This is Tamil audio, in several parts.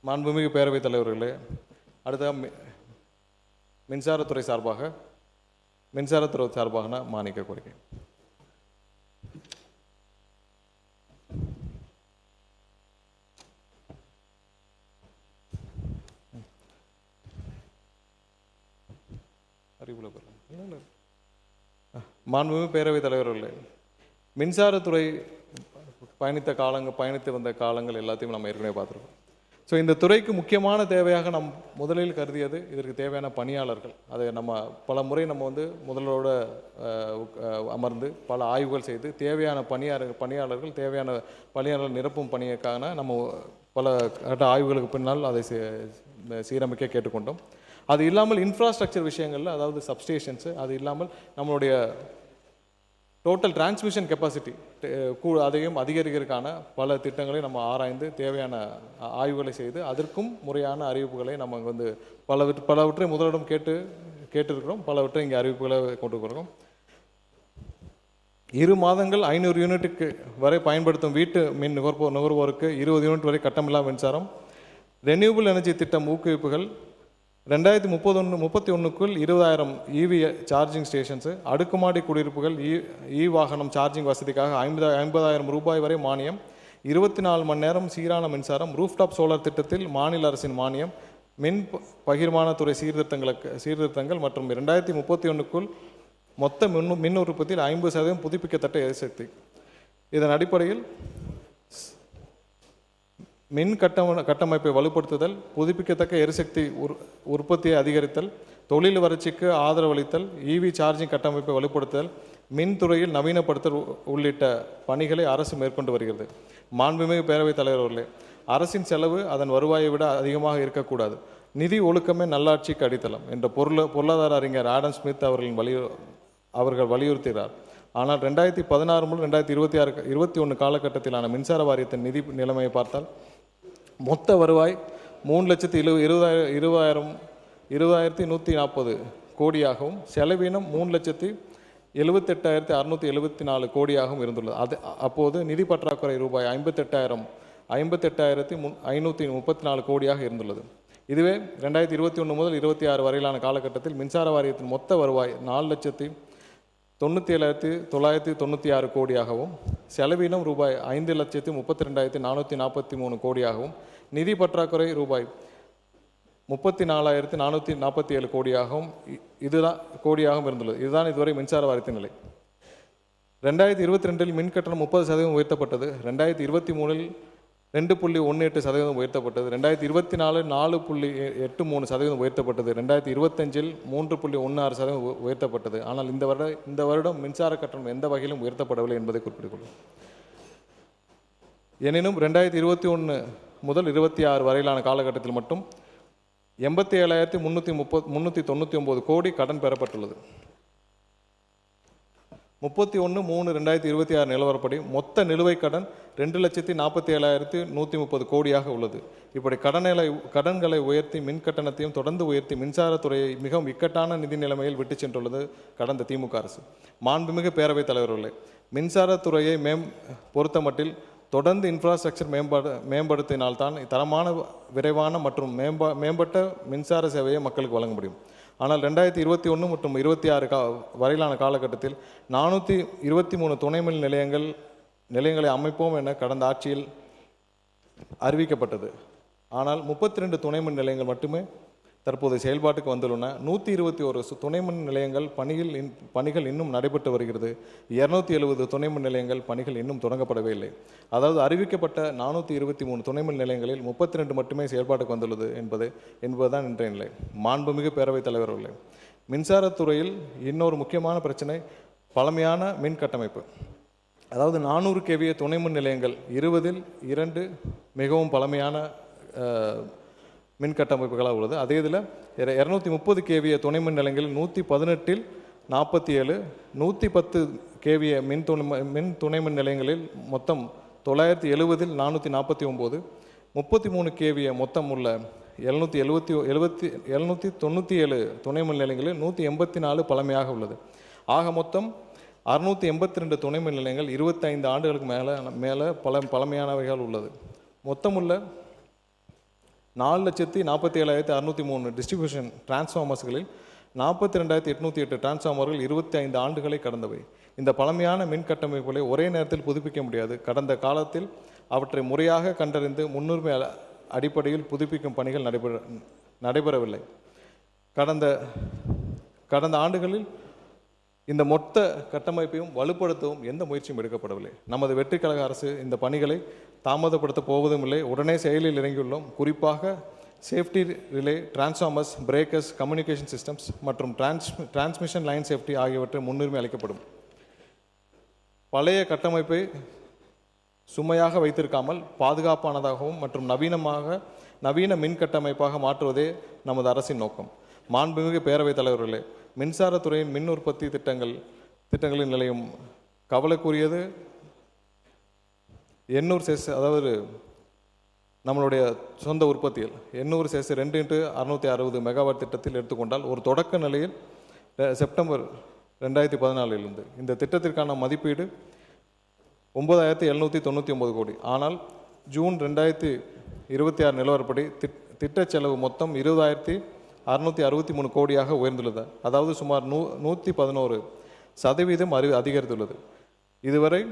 மாண்புமிகு பேரவைத் தலைவர்களே, அடுத்த மின்சாரத்துறை சார்பாக மானிக்க கோரிக்கை. மாண்புமிகு பேரவைத் தலைவர்களே, மின்சாரத்துறை பயணித்து வந்த காலங்கள் எல்லாத்தையும் நம்ம ஏற்கனவே பார்த்துருக்கோம். ஸோ இந்த துறைக்கு முக்கியமான தேவையாக நம் முதலில் கருதியது இதற்கு தேவையான பணியாளர்கள். அதை நம்ம பல முறை முதலோட அமர்ந்து பல ஆய்வுகள் செய்து தேவையான பணியாளர்கள் தேவையான பணியாளர்கள் நிரப்பும் பணியைக்கான நம்ம பல கட்ட ஆய்வுகளுக்கு பின்னால் அதை சீரமைக்க கேட்டுக்கொண்டோம். அது இல்லாமல் இன்ஃப்ராஸ்ட்ரக்சர் விஷயங்களில், அதாவது சப்ஸ்டேஷன்ஸு, அது இல்லாமல் நம்மளுடைய டோட்டல் டிரான்ஸ்மிஷன் கெப்பாசிட்டி அதையும் அதிகரிக்கிறதுக்கான பல திட்டங்களை நம்ம ஆராய்ந்து தேவையான ஆய்வுகளை செய்து அதற்கும் முறையான அறிவிப்புகளை நம்ம பலவற்றை முதலிடம் கேட்டிருக்கிறோம். பலவற்றை இங்கே அறிவிப்புகளை கொண்டு வருகிறோம். 2 மாதங்கள் 500 யூனிட்டுக்கு வரை பயன்படுத்தும் வீட்டு மின் நுகர்வோருக்கு 20 யூனிட் வரை கட்டமில்லா மின்சாரம், ரெனியூபிள் எனர்ஜி திட்டம் ஊக்குவிப்புகள், 2031க்குள் 20,000 EV சார்ஜிங் ஸ்டேஷன்ஸு, அடுக்குமாடி குடியிருப்புகள் வாகனம் சார்ஜிங் வசதிக்காக 50,000 ரூபாய் வரை மானியம், 24 மணி நேரம் சீரான மின்சாரம், ரூஃப்டாப் சோலார் திட்டத்தில் மாநில அரசின் மானியம், மின் பகிர்மான துறை சீர்திருத்தங்கள் மற்றும் 2031க்குள் மொத்த மின் உற்பத்தியில் 50% புதுப்பிக்கத்தக்க எரிசக்தி. இதன் அடிப்படையில் மின் கட்டமைப்பை வலுப்படுத்துதல், புதுப்பிக்கத்தக்க எரிசக்தி உற்பத்தியை அதிகரித்தல், தொழில் வளர்ச்சிக்கு ஆதரவளித்தல், EV சார்ஜிங் கட்டமைப்பை வலுப்படுத்துதல், மின்துறையில் நவீனப்படுத்தல் உள்ளிட்ட பணிகளை அரசு மேற்கொண்டு வருகிறது. மாண்புமிகு பேரவைத் தலைவர்களே, அரசின் செலவு அதன் வருவாயை விட அதிகமாக இருக்கக்கூடாது. நிதி ஒழுக்கமே நல்லாட்சிக்கு அடித்தளம் என்ற பொருளாதார அறிஞர் ஆடம் ஸ்மித் அவர்கள் வலியுறுத்துகிறார். ஆனால் 2016 முதல் 2021 காலகட்டத்திலான மின்சார வாரியத்தின் நிதி நிலைமையை பார்த்தால் மொத்த வருவாய் 3,20,140 கோடியாகவும் செலவினம் 3,78,674 கோடியாகவும் இருந்துள்ளது. அப்போது நிதி பற்றாக்குறை ரூபாய் 58,534 கோடியாக இருந்துள்ளது. இதுவே 2021 முதல் 26 வரையிலான காலகட்டத்தில் மின்சார வாரியத்தின் மொத்த வருவாய் 4,97,996 கோடியாகவும் செலவினம் ரூபாய் 5,32,443 கோடியாகவும் நிதி பற்றாக்குறை ரூபாய் 34,447 கோடியாகவும் இருந்துள்ளது. இதுதான் இதுவரை மின்சார வாரியத்தின் நிலை. 2022 மின் கட்டணம் 30% உயர்த்தப்பட்டது. 2023 2.18% உயர்த்தப்பட்டது. 2024 4.83% உயர்த்தப்பட்டது. 2025 3.16% உயர்த்தப்பட்டது. ஆனால் இந்த வருடம் மின்சார கட்டணம் எந்த வகையிலும் உயர்த்தப்படவில்லை என்பதை குறிப்பிட்டுள்ளோம். எனினும் 2021 முதல் 26 வரையிலான காலகட்டத்தில் மட்டும் 87,399 கோடி கடன் பெறப்பட்டுள்ளது. 31/3/2026 நிலவரப்படி மொத்த நிலுவைக் கடன் 2,47,130 கோடியாக உள்ளது. இப்படி கடன்களை உயர்த்தி மின் கட்டணத்தையும் தொடர்ந்து உயர்த்தி மின்சாரத்துறையை மிகவும் இக்கட்டான நிதி நிலைமையில் விட்டு சென்றுள்ளது கடந்த திமுக அரசு. மாண்புமிகு பேரவைத் தலைவர்களே, மின்சாரத்துறையை பொறுத்தமட்டில் தொடர்ந்து இன்ஃப்ராஸ்ட்ரக்சர் மேம்படுத்தினால்தான் தரமான, விரைவான மற்றும் மேம்பட்ட மின்சார சேவையை மக்களுக்கு வழங்க முடியும். ஆனால் 2021 மற்றும் 26 வரையிலான காலகட்டத்தில் 423 துணைமின் நிலையங்களை அமைப்போம் என கடந்த ஆட்சியில் அறிவிக்கப்பட்டது. ஆனால் 32 துணைமின் நிலையங்கள் மட்டுமே தற்போது செயல்பாட்டுக்கு வந்துள்ளன. 121 துணைமின் நிலையங்கள் பணிகள் இன்னும் நடைபெற்று வருகிறது. 270 துணைமின் நிலையங்கள் பணிகள் இன்னும் தொடங்கப்படவே இல்லை. அதாவது அறிவிக்கப்பட்ட 423 துணைமின் நிலையங்களில் 32 மட்டுமே செயல்பாட்டுக்கு வந்துள்ளது என்பதுதான் இன்றைய நிலை. மாண்புமிகு பேரவைத் தலைவர்களே, மின்சாரத்துறையில் இன்னொரு முக்கியமான பிரச்சனை பழமையான மின் கட்டமைப்பு. அதாவது 400 kVA துணைமின் நிலையங்கள் 20இல் 2 மிகவும் பழமையான மின் கட்டமைப்புகளாக உள்ளது. அதே இதில் 230 kVA துணைமின் நிலையங்களில் 118இல் 47, 110 kVA மின் துணைமின் நிலையங்களில் மொத்தம் 970இல் 449, 33 kVA மொத்தம் உள்ள 797 துணைமின் நிலையங்களில் 184 பழமையாக உள்ளது. ஆக மொத்தம் 682 துணைமின் நிலையங்கள் 25 ஆண்டுகளுக்கு மேலே பழமையானவைகள் உள்ளது. மொத்தமுள்ள 4,47,603 டிஸ்ட்ரிபியூஷன் டிரான்ஸ்ஃபார்மர்ஸ்களில் 42,808 டிரான்ஸ்ஃபார்மர்கள் 25 ஆண்டுகளை கடந்தவை. இந்த பழமையான மின் கட்டமைப்புகளை ஒரே நேரத்தில் புதுப்பிக்க முடியாது. கடந்த காலத்தில் அவற்றை முறையாக கண்டறிந்து முன்னுரிமை அடிப்படையில் புதுப்பிக்கும் பணிகள் நடைபெறவில்லை. கடந்த ஆண்டுகளில் இந்த மொத்த கட்டமைப்பையும் வலுப்படுத்தவும் எந்த முயற்சியும் எடுக்கப்படவில்லை. நமது வெற்றி கழக அரசு இந்த பணிகளை தாமதப்படுத்த போவதும் இல்லை, உடனே செயலில் இறங்கியுள்ளோம். குறிப்பாக safety relay, transformers, breakers, communication systems மற்றும் டிரான்ஸ்மிஷன் லைன் சேஃப்டி ஆகியவற்றை முன்னுரிமை அளிக்கப்படும். பழைய கட்டமைப்பை சுமையாக வைத்திருக்காமல் பாதுகாப்பானதாகவும் மற்றும் நவீன மின் கட்டமைப்பாக மாற்றுவதே நமது அரசின் நோக்கம். மாண்புமிகு பேரவைத் தலைவர்களே, மின்சாரத்துறையின் மின் உற்பத்தி திட்டங்களின் நிலையும் கவலைக்குரியது. 800 செஸ், அதாவது நம்மளுடைய சொந்த உற்பத்தியில் 800 செஸ் 2x660 மெகாவாட் திட்டத்தில் எடுத்துக்கொண்டால் ஒரு தொடக்க நிலையில் செப்டம்பர் 2014 இந்த திட்டத்திற்கான மதிப்பீடு 9,799 கோடி. ஆனால் ஜூன் 2026 நிலவரப்படி திட்ட செலவு மொத்தம் 20,663 கோடியாக உயர்ந்துள்ளது. அதாவது சுமார் 111% அதிகரித்துள்ளது. இதுவரை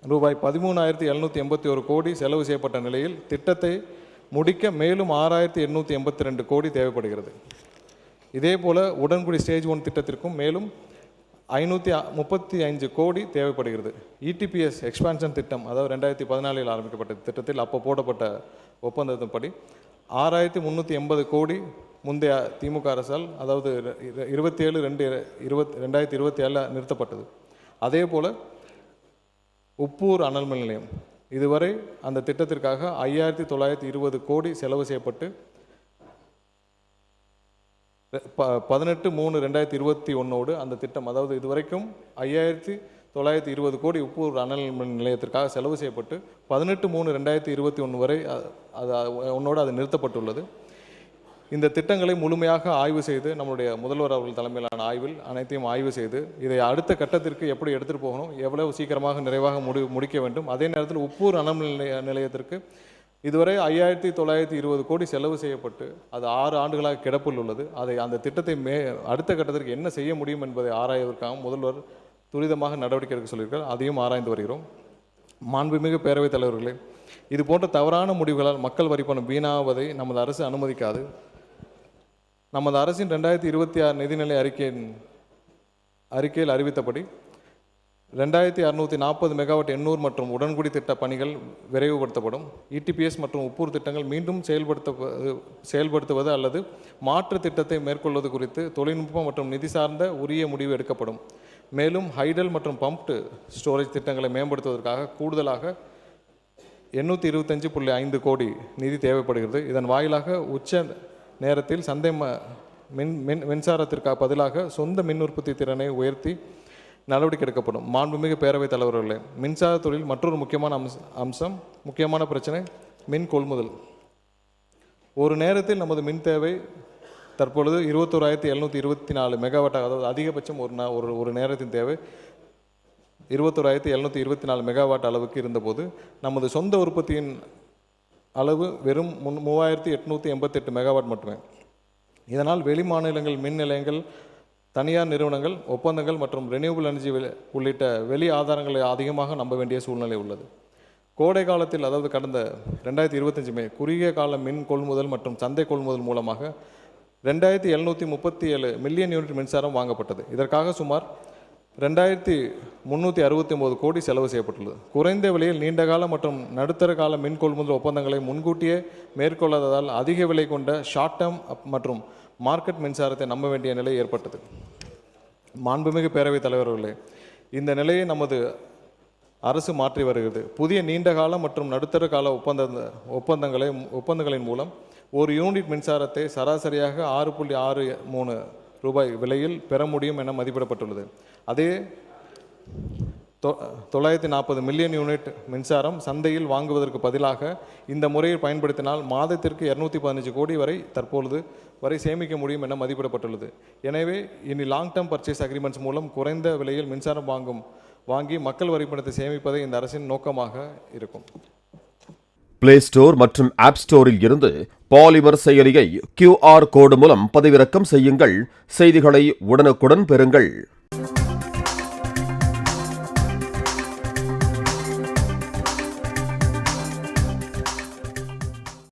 ரூபாய் 13,781 கோடி செலவு செய்யப்பட்ட நிலையில் திட்டத்தை முடிக்க மேலும் 6,882 கோடி தேவைப்படுகிறது. இதேபோல உடன்குடி ஸ்டேஜ் 1 திட்டத்திற்கும் மேலும் 535 கோடி தேவைப்படுகிறது. இடிபிஎஸ் எக்ஸ்பான்ஷன் திட்டம், அதாவது 2014 ஆரம்பிக்கப்பட்ட திட்டத்தில் அப்போ போடப்பட்ட ஒப்பந்தத்தின்படி 6,380 கோடி முந்தைய திமுக அரசால், அதாவது 27/2/2027 நிறுத்தப்பட்டது. அதே போல் உப்பூர் அனல் மின் நிலையம் இதுவரை அந்த திட்டத்திற்காக 5,920 கோடி செலவு செய்யப்பட்டு 18/3/2021 அந்த திட்டம், அதாவது இதுவரைக்கும் 5,920 கோடி உப்பூர் அனல் மின் நிலையத்திற்காக செலவு செய்யப்பட்டு 18/3/2021 வரை அது நிறுத்தப்பட்டுள்ளது. இந்த திட்டங்களை முழுமையாக ஆய்வு செய்து நம்முடைய முதல்வர் அவர்கள் தலைமையிலான ஆய்வில் அனைத்தையும் ஆய்வு செய்து இதை அடுத்த கட்டத்திற்கு எப்படி எடுத்துகிட்டு போகணும், எவ்வளவு சீக்கிரமாக நிறைவாக முடிக்க வேண்டும். அதே நேரத்தில் உப்பூர் அனல் மின் நிலையத்திற்கு இதுவரை 5,920 கோடி செலவு செய்யப்பட்டு அது 6 ஆண்டுகளாக கிடப்பில் உள்ளது. அந்த திட்டத்தை அடுத்த கட்டத்திற்கு என்ன செய்ய முடியும் என்பதை ஆராய்வதற்காக முதல்வர் துரிதமாக நடவடிக்கை எடுக்க சொல்லியிருக்கார். அதையும் ஆராய்ந்து வருகிறோம். மாண்புமிகு பேரவைத் தலைவர்களே, இது போன்ற தவறான முடிவுகளால் மக்கள் வரி பணம் வீணாவதை நமது அரசு அனுமதிக்காது. நமது அரசின் 2026 நிதிநிலை அறிக்கையில் அறிவித்தபடி 2,640 மெகாவாட் எண்ணூர் மற்றும் உடன்குடி திட்ட பணிகள் விரைவுபடுத்தப்படும். இடிபிஎஸ் மற்றும் உப்பூர் திட்டங்கள் மீண்டும் செயல்படுத்துவது அல்லது மாற்று திட்டத்தை மேற்கொள்வது குறித்து தொழில்நுட்பம் மற்றும் நிதி சார்ந்த உரிய முடிவு எடுக்கப்படும். மேலும் ஹைடல் மற்றும் பம்ப்டு ஸ்டோரேஜ் திட்டங்களை மேம்படுத்துவதற்காக கூடுதலாக 825.5 கோடி நிதி தேவைப்படுகிறது. இதன் வாயிலாக உச்ச நேரத்தில் சந்தை மின்சாரத்திற்காக பதிலாக சொந்த மின் உற்பத்தி திறனை உயர்த்தி நடவடிக்கை எடுக்கப்படும். மாண்புமிகு பேரவைத் தலைவர்களே, மின்சாரத்துறையில் மற்றொரு முக்கியமான பிரச்சனை மின் கொள்முதல். ஒரு நேரத்தில் நமது மின் தேவை தற்பொழுது 21,724 மெகாவாட், அதாவது அதிகபட்சம் ஒரு நேரத்தின் தேவை 21,724 மெகாவாட் அளவுக்கு இருந்தபோது நமது சொந்த உற்பத்தியின் அளவு வெறும் 3,888 மெகாவாட் மட்டுமே. இதனால் வெளி மாநிலங்கள் மின் நிலையங்கள், தனியார் நிறுவனங்கள், ஒப்பந்தங்கள் மற்றும் ரெனியூபிள் எனர்ஜி உள்ளிட்ட வெளி ஆதாரங்களை அதிகமாக நம்ப வேண்டிய சூழ்நிலை உள்ளது. கோடை காலத்தில், அதாவது கடந்த 2025 மே குறுகிய கால மின் கொள்முதல் மற்றும் சந்தை கொள்முதல் மூலமாக 2,737 மில்லியன் யூனிட் மின்சாரம் வாங்கப்பட்டது. இதற்காக சுமார் 2,369 கோடி செலவு செய்யப்பட்டுள்ளது. குறைந்த விலையில் நீண்டகால மற்றும் நடுத்தர கால மின் கொள்முதல் ஒப்பந்தங்களை முன்கூட்டியே மேற்கொள்ளாததால் அதிக விலை கொண்ட ஷார்ட் டேர்ம் மற்றும் மார்க்கெட் மின்சாரத்தை நம்ப வேண்டிய நிலை ஏற்பட்டது. மாண்புமிகு பேரவைத் தலைவர்களே, இந்த நிலையை நமது அரசு மாற்றி வருகிறது. புதிய நீண்டகால மற்றும் நடுத்தர கால ஒப்பந்தங்களின் மூலம் ஒரு யூனிட் மின்சாரத்தை சராசரியாக 6.63 ரூபாய் விலையில் பெற முடியும் என மதிப்பிடப்பட்டுள்ளது. அதே 940 மில்லியன் யூனிட் மின்சாரம் சந்தையில் வாங்குவதற்கு பதிலாக இந்த முறையை பயன்படுத்தினால் மாதத்திற்கு 215 கோடி வரை தற்பொழுது வரை சேமிக்க முடியும் என மதிப்பிடப்பட்டுள்ளது. எனவே இனி லாங் டேர்ம் பர்ச்சேஸ் அக்ரிமெண்ட்ஸ் மூலம் குறைந்த விலையில் மின்சாரம் வாங்கி மக்கள் வரி பணத்தை சேமிப்பதே இந்த அரசின் நோக்கமாக இருக்கும். பிளே ஸ்டோர் மற்றும் ஆப் ஸ்டோரில் இருந்து பாலிமர் செயலியை QR கோடு மூலம் பதிவிறக்கம் செய்யுங்கள். செய்திகளை உடனுக்குடன் பெறுங்கள்.